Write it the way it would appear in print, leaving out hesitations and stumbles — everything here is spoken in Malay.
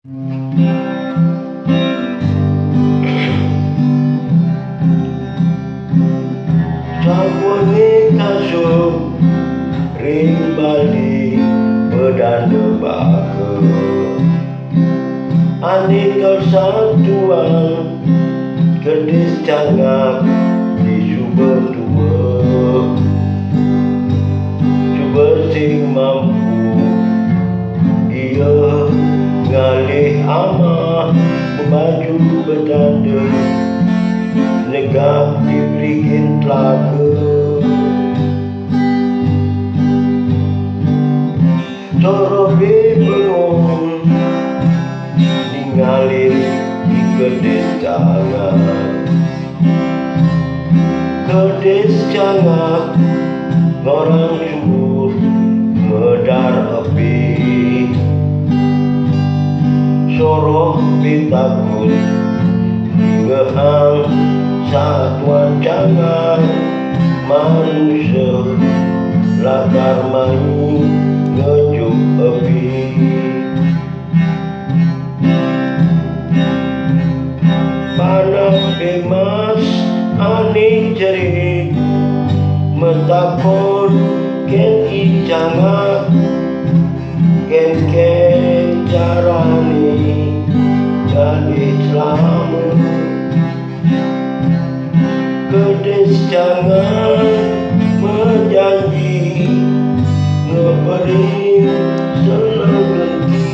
Sawengi kasut ring bali pedana baka ani kesatuan kedis cangak di cuba tua cuba sing mampu ia ngalih amah membaju bertanda negak diberikan telaga Torobe bengong ninggalin di kedis cangak ngorang subur medar api soroh pitakut ngehang satuan cangak manusia lakar main ngejuk api panas bemas ani jerit metakon ken icangak ken carani ngalih selamat kedis cangak menjanji ngeberi selengeti